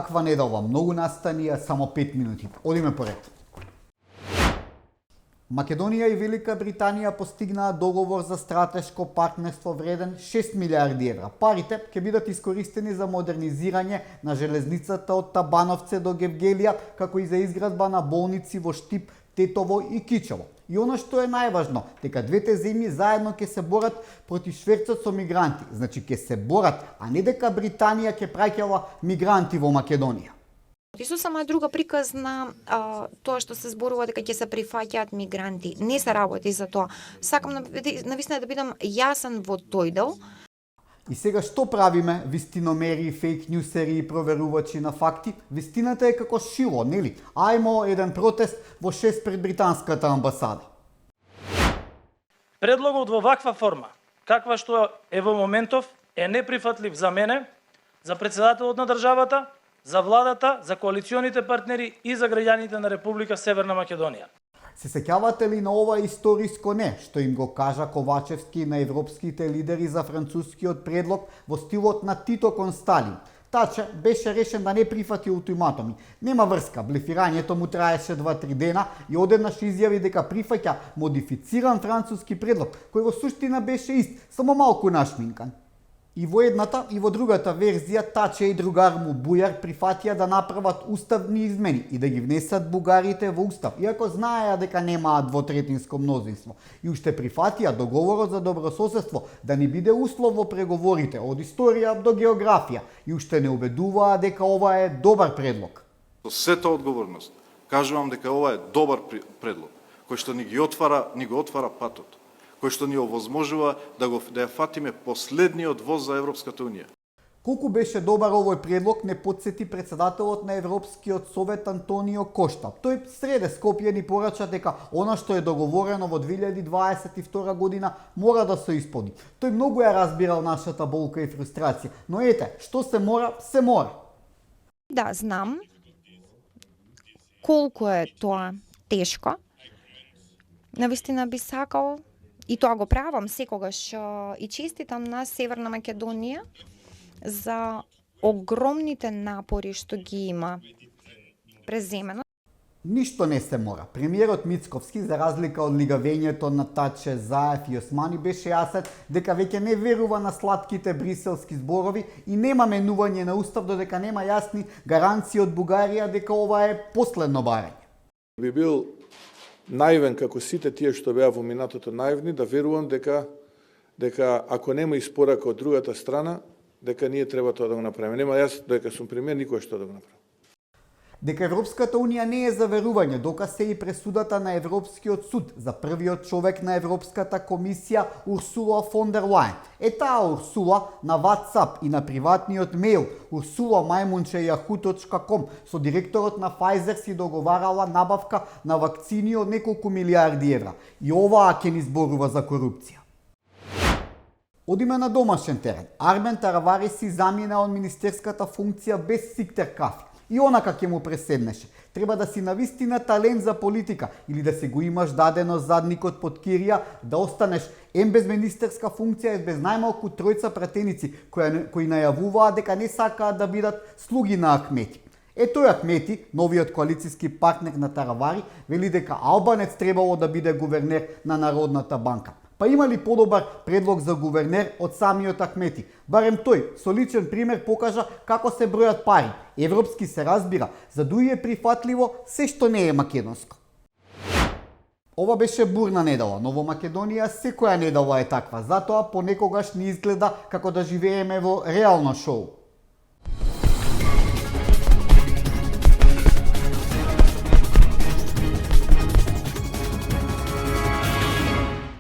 Каква недела, многу настанија, само 5 минути. Одиме поред. Македонија и Велика Британија постигнаа договор за стратешко партнерство вреден 6 милиарди евра. Парите ќе бидат искористени за модернизирање на железницата од Табановце до Гевгелија, како и за изградба на болници во Штип, Тетово и Кичево. И она што е најважно, дека двете земји заедно ќе се борат против шверцот со мигранти. Значи ќе се борат, а не дека Британија ќе праќала мигранти во Македонија. Исто само е друга приказ на тоа што се зборува дека ќе се прифаќаат мигранти. Не се работи за тоа. Сакам навистина да бидам јасен во тој дел. И сега што правиме, вистиномери, фейк ньюсери и проверувачи на факти? Вистината е како шило, нели? Ајмо еден протест во 6 пред британската амбасада. Предлогот во ваква форма, каква што е во моментов, е неприфатлив за мене, за председателот на државата, за владата, за коалиционите партнери и за граѓаните на Република Северна Македонија. Се сеќавате ли на ова историско не, што им го кажа Ковачевски на европските лидери за францускиот предлог во стилот на Тито кон Сталин? Таче беше решен да не прифати ултиматуми. Нема врска, блефирањето му траеше 2-3 дена и одеднаш изјави дека прифаќа модифициран француски предлог, кој во суштина беше ист, само малку нашминкан. И во едната и во другата верзија Таче и другар му Бујар прифатија да направат уставни измени и да ги внесат бугарите во устав, иако знаеа дека немаат двотретинско мнозинство. И уште прифатија договорот за добрососедство да не биде услов во преговорите од историја до географија и уште не убедуваа дека ова е добар предлог. Со сета одговорност кажувам дека ова е добар предлог кој што ни го отвара патот, кој што ни овозможува да ја фатиме последниот воз за Европската Унија. Колку беше добар овој предлог не подсети председателот на Европскиот совет Антонио Кошта. Тој среде Скопје ни порача дека она што е договорено во 2022 година мора да се исполни. Тој многу ја разбирал нашата болка и фрустрација, но ете, што се мора, се мора. Да, знам колку е тоа тешко. Навистина би сакал и тоа го правам секогаш и честитам на Северна Македонија за огромните напори што ги има преземено. Ништо не се мора. Премиерот Мицковски, за разлика од лигавењето на Таче, Заев и Османи, беше јасен дека веќе не верува на сладките бриселски зборови и нема менување на устав додека нема јасни гаранции од Бугарија дека ова е последно барање. Би бил наивен како сите тие што беа во минатото наивни, да верувам дека ако нема испорака од другата страна, дека ние треба тоа да го направиме. Нема јас дека сум премиер никој што да го направи. Дека Европската Унија не е за верување, доказ е и пресудата на Европскиот суд за првиот човек на Европската комисија Урсула фон дер Лајен. Е таа Урсула на WhatsApp и на приватниот мејл ursula@yahoo.com со директорот на Pfizer си договарала набавка на вакцини од неколку милиарди евра. И оваа ќе ни зборува за корупција. Одиме на домашен терен. Армен Таравари си замина од министерската функција без сиктер кафи. И онака ќе му преседнеше. Треба да си навистина талент за политика или да се го имаш дадено задникот под кирија, да останеш без министерска функција, без најмалку тројца пратеници кои најавуваа дека не сакаат да бидат слуги на Ахмети. Тој Ахмети, новиот коалициски партнер на Таравари, вели дека албанец требало да биде гувернер на Народната банка. Па има ли подобар предлог за гувернер од самиот Ахмети? Барем тој со личен пример покажа како се бројат пари. Европски се разбира, за дуи е прифатливо се што не е македонско. Ова беше бурна недела, но во Македонија секоја недела е таква, затоа понекогаш ни изгледа како да живееме во реално шоу.